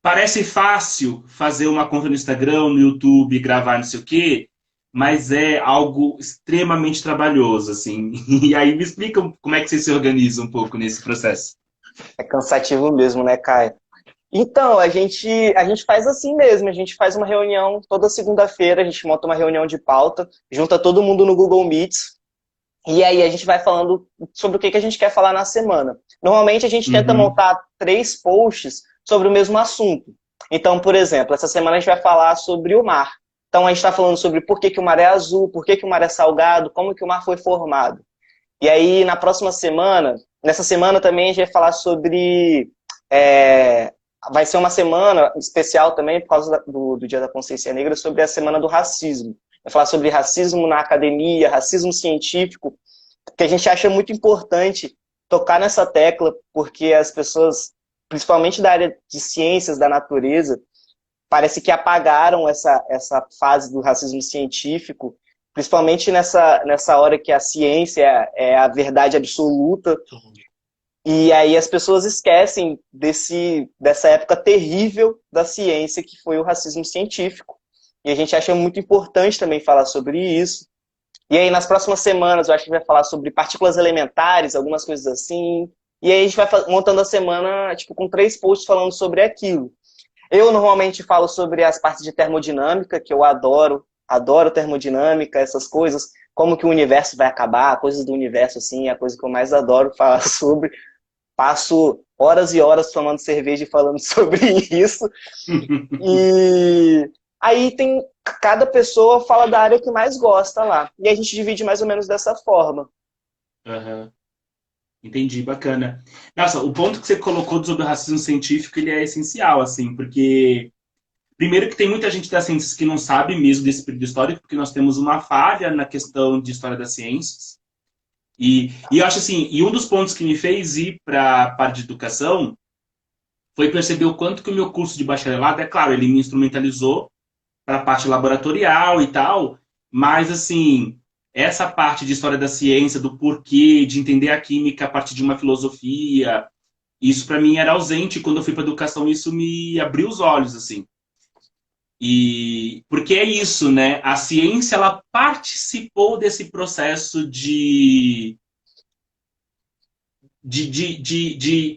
parece fácil fazer uma conta no Instagram, no YouTube, gravar não sei o quê, mas é algo extremamente trabalhoso, assim. E aí me explica como é que vocês se organizam um pouco nesse processo. É cansativo mesmo, né, Caio? Então, a gente faz assim mesmo, a gente faz uma reunião toda segunda-feira, a gente monta uma reunião de pauta, junta todo mundo no Google Meets, e aí a gente vai falando sobre o que a gente quer falar na semana. Normalmente a gente tenta montar 3 posts sobre o mesmo assunto. Então, por exemplo, essa semana a gente vai falar sobre o mar. Então a gente está falando sobre por que o mar é azul, por que o mar é salgado, como que o mar foi formado. E aí, nessa semana também a gente vai falar sobre... vai ser uma semana especial também, por causa do Dia da Consciência Negra, sobre a Semana do Racismo. Vai falar sobre racismo na academia, racismo científico, que a gente acha muito importante tocar nessa tecla, porque as pessoas, principalmente da área de ciências da natureza, parece que apagaram essa fase do racismo científico, principalmente nessa hora que a ciência é a verdade absoluta. E aí as pessoas esquecem dessa época terrível da ciência, que foi o racismo científico. E a gente acha muito importante também falar sobre isso. E aí nas próximas semanas eu acho que vai falar sobre partículas elementares, algumas coisas assim. E aí a gente vai montando a semana tipo, com 3 posts falando sobre aquilo. Eu normalmente falo sobre as partes de termodinâmica, que eu adoro. Adoro termodinâmica, essas coisas. Como que o universo vai acabar, coisas do universo, assim, é a coisa que eu mais adoro falar sobre. Passo horas e horas tomando cerveja e falando sobre isso. E aí tem cada pessoa fala da área que mais gosta lá. E a gente divide mais ou menos dessa forma. Aham. Entendi, bacana. Nossa, o ponto que você colocou sobre o racismo científico, ele é essencial, assim, porque primeiro que tem muita gente das ciências que não sabe mesmo desse período histórico, porque nós temos uma falha na questão de história das ciências. E eu acho assim, e um dos pontos que me fez ir para a parte de educação foi perceber o quanto que o meu curso de bacharelado, é claro, ele me instrumentalizou para a parte laboratorial e tal, mas assim, essa parte de história da ciência, do porquê, de entender a química a partir de uma filosofia, isso para mim era ausente. Quando eu fui para educação, isso me abriu os olhos, assim. E porque é isso, né? A ciência ela participou desse processo de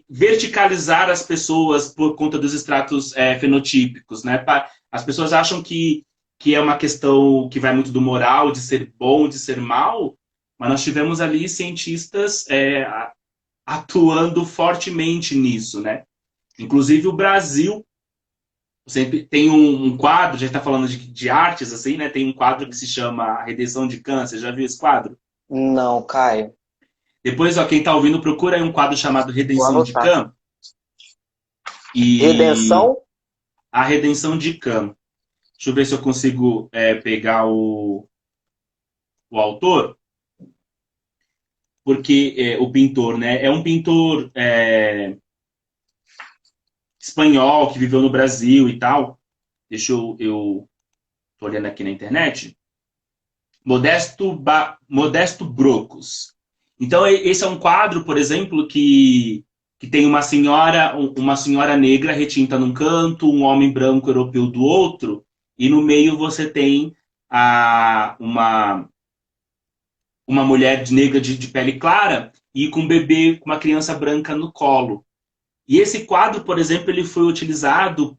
verticalizar as pessoas por conta dos estratos fenotípicos, né? As pessoas acham que é uma questão que vai muito do moral, de ser bom, de ser mal, mas nós tivemos ali cientistas atuando fortemente nisso, né? Inclusive o Brasil sempre tem um quadro, já está falando de artes, assim, né? Tem um quadro que se chama A Redenção de Câncer. Já viu esse quadro? Não, Caio. Depois, ó, quem está ouvindo, procura aí um quadro chamado Vou Redenção de anotar. Cam. E Redenção? a Redenção de Cam. Deixa eu ver se eu consigo pegar o autor, porque o pintor, né? É um pintor espanhol que viveu no Brasil e tal. Deixa eu tô olhando aqui na internet. Modesto Brocos. Então, esse é um quadro, por exemplo, que tem uma senhora negra retinta num canto, um homem branco europeu do outro, e no meio você tem uma mulher negra de pele clara e com um bebê, com uma criança branca no colo. E esse quadro, por exemplo, ele foi utilizado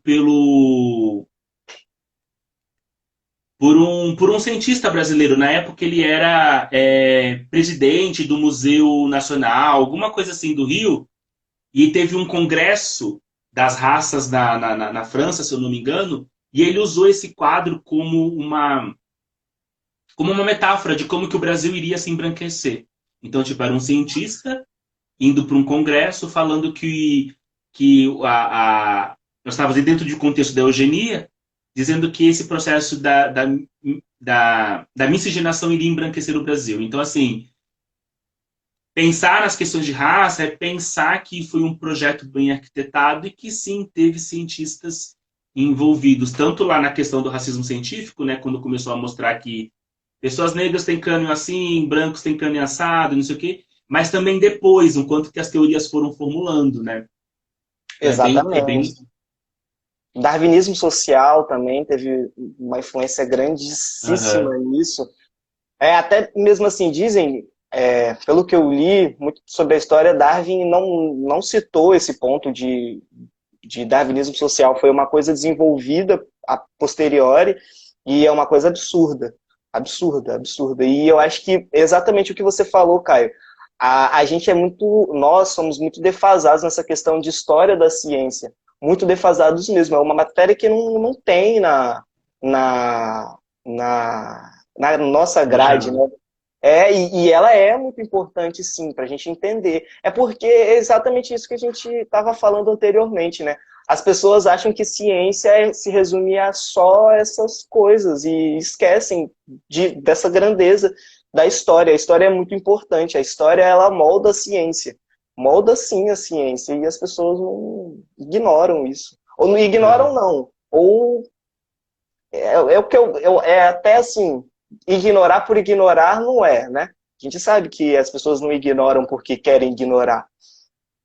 por um cientista brasileiro. Na época ele era presidente do Museu Nacional, alguma coisa assim do Rio, e teve um congresso das raças na França, se eu não me engano, e ele usou esse quadro como uma metáfora de como que o Brasil iria se embranquecer. Então, tipo, era um cientista indo para um congresso falando que nós estávamos dentro do contexto da eugenia, dizendo que esse processo da miscigenação iria embranquecer o Brasil. Então, assim, pensar nas questões de raça é pensar que foi um projeto bem arquitetado e que, sim, teve cientistas envolvidos, tanto lá na questão do racismo científico, né, quando começou a mostrar que pessoas negras têm crânio assim, brancos têm crânio assado, não sei o quê, mas também depois, enquanto que as teorias foram formulando, né? Então Exatamente. Darwinismo social também teve uma influência grandíssima Aham. nisso. Até mesmo assim, dizem, pelo que eu li muito sobre a história, Darwin não citou esse ponto de darwinismo social. Foi uma coisa desenvolvida a posteriori e é uma coisa absurda. Absurda, absurda. E eu acho que exatamente o que você falou, Caio. A gente nós somos muito defasados nessa questão de história da ciência. Muito defasados mesmo. É uma matéria que não tem na, na nossa grade, né? Bacharelado. E ela é muito importante, sim, para a gente entender. É porque é exatamente isso que a gente estava falando anteriormente, né? As pessoas acham que ciência se resume a só essas coisas e esquecem dessa grandeza da história. A história é muito importante. A história, ela molda a ciência. Molda, sim, a ciência. E as pessoas não ignoram isso. Ou não ignoram, Aham. não. Ou o que é até assim, ignorar por ignorar não é, né? A gente sabe que as pessoas não ignoram porque querem ignorar.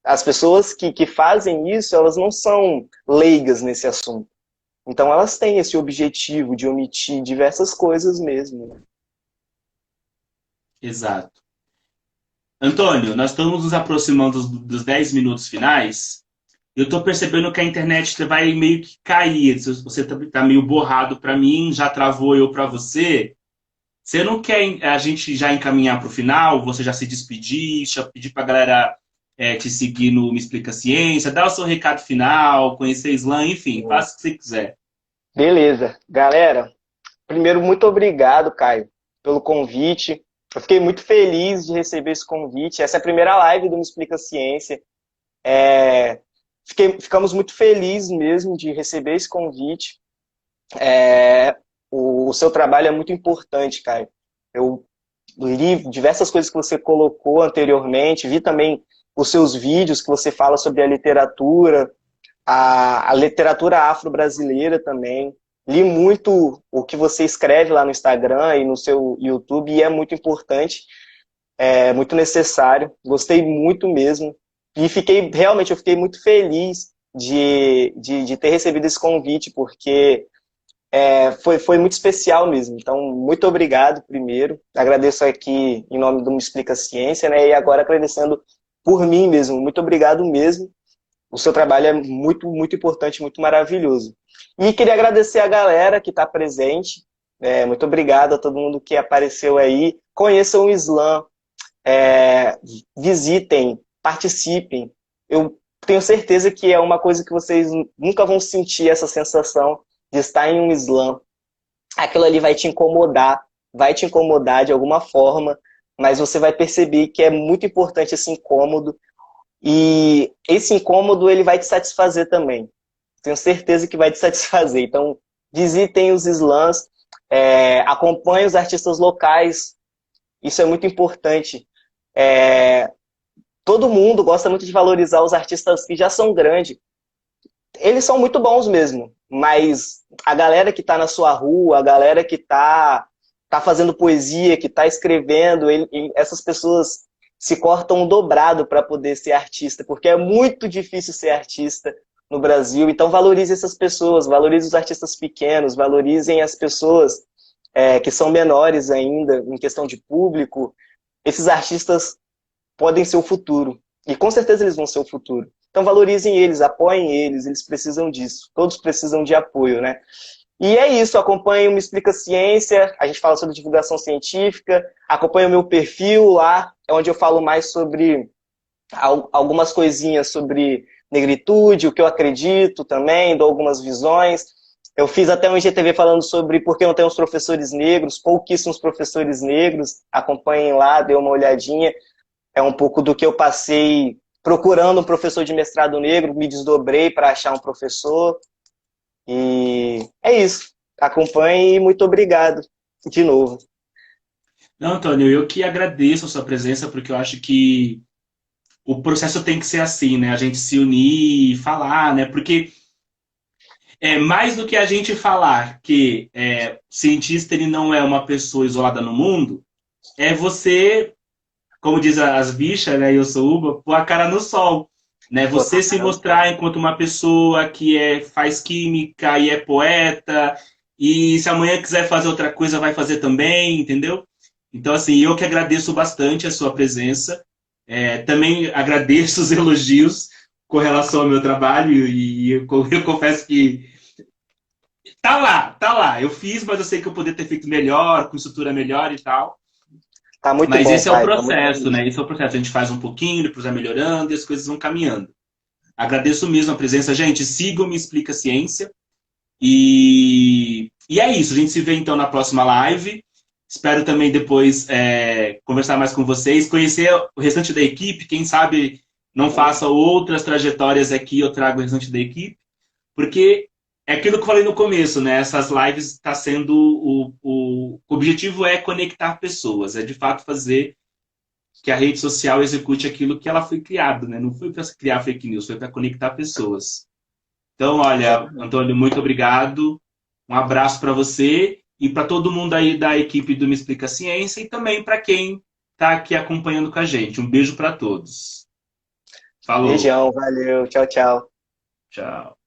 as pessoas que fazem isso, elas não são leigas nesse assunto. Então elas têm esse objetivo de omitir diversas coisas mesmo, né? Exato. Antônio, nós estamos nos aproximando dos 10 minutos finais. Eu estou percebendo que a internet vai meio que cair. Você está meio borrado para mim, já travou eu para você. Você não quer a gente já encaminhar para o final? Você já se despedir, já pedir para a galera te seguir no Me Explica Ciência, dar o seu recado final, conhecer Islã, enfim, faça o que você quiser. Beleza. Galera, primeiro, muito obrigado, Caio, pelo convite. Eu fiquei muito feliz de receber esse convite. Essa é a primeira live do Me Explica Ciência. Ficamos muito felizes mesmo de receber esse convite. O seu trabalho é muito importante, Caio. Eu li diversas coisas que você colocou anteriormente, vi também os seus vídeos que você fala sobre a literatura afro-brasileira também. Li muito o que você escreve lá no Instagram e no seu YouTube, e é muito importante, é muito necessário. Gostei muito mesmo. E eu fiquei muito feliz de ter recebido esse convite, porque foi muito especial mesmo. Então, muito obrigado primeiro. Agradeço aqui em nome do Me Explica Ciência, né? E agora agradecendo por mim mesmo. Muito obrigado mesmo. O seu trabalho é muito, muito importante, muito maravilhoso. E queria agradecer a galera que está presente. Muito obrigado a todo mundo que apareceu aí. Conheçam o Islã. Visitem, participem. Eu tenho certeza que é uma coisa que vocês nunca vão sentir, essa sensação de estar em um Islã. Aquilo ali vai te incomodar de alguma forma, mas você vai perceber que é muito importante esse incômodo, e esse incômodo ele vai te satisfazer também. Tenho certeza que vai te satisfazer. Então, visitem os Islãs, acompanhem os artistas locais, isso é muito importante. Todo mundo gosta muito de valorizar os artistas que já são grandes. Eles são muito bons mesmo, mas a galera que está na sua rua, a galera que tá fazendo poesia, que está escrevendo, essas pessoas se cortam dobrado para poder ser artista, porque é muito difícil ser artista no Brasil. Então valorize essas pessoas, valorize os artistas pequenos, valorizem as pessoas que são menores ainda, em questão de público. Esses artistas podem ser o futuro, e com certeza eles vão ser o futuro. Então valorizem eles, apoiem eles precisam disso. Todos precisam de apoio, né? E é isso, acompanhe o Me Explica Ciência, a gente fala sobre divulgação científica, acompanhe o meu perfil lá, onde eu falo mais sobre algumas coisinhas sobre negritude, o que eu acredito também, dou algumas visões. Eu fiz até um IGTV falando sobre por que não temos professores negros, pouquíssimos professores negros, acompanhem lá, dê uma olhadinha. É um pouco do que eu passei procurando um professor de mestrado negro, me desdobrei para achar um professor. E é isso. Acompanhe e muito obrigado de novo. Não, Antônio, eu que agradeço a sua presença, porque eu acho que o processo tem que ser assim, né? A gente se unir e falar, né? Porque mais do que a gente falar que cientista ele não é uma pessoa isolada no mundo, é você, como diz as bichas, né? Eu sou Uba, pôr a cara no sol. Né? Você se mostrar enquanto uma pessoa que faz química e é poeta, e se amanhã quiser fazer outra coisa, vai fazer também, entendeu? Então, assim, eu que agradeço bastante a sua presença. Também agradeço os elogios com relação ao meu trabalho, e eu confesso que tá lá. Eu fiz, mas eu sei que eu poderia ter feito melhor, com estrutura melhor e tal. Tá muito Mas bom, esse é o pai, processo, né? Esse é o processo. A gente faz um pouquinho, depois vai melhorando e as coisas vão caminhando. Agradeço mesmo a presença. Gente, sigam Me Explica Ciência. E é isso. A gente se vê então na próxima live. Espero também depois conversar mais com vocês, conhecer o restante da equipe. Quem sabe não faça outras trajetórias aqui, eu trago o restante da equipe. Porque é aquilo que eu falei no começo, né? Essas lives está sendo o objetivo é conectar pessoas, é de fato fazer que a rede social execute aquilo que ela foi criada, né? Não foi para criar fake news, foi para conectar pessoas. Então, olha, Antônio, muito obrigado. Um abraço para você e para todo mundo aí da equipe do Me Explica Ciência, e também para quem está aqui acompanhando com a gente. Um beijo para todos. Falou. Beijão, valeu, tchau, tchau. Tchau.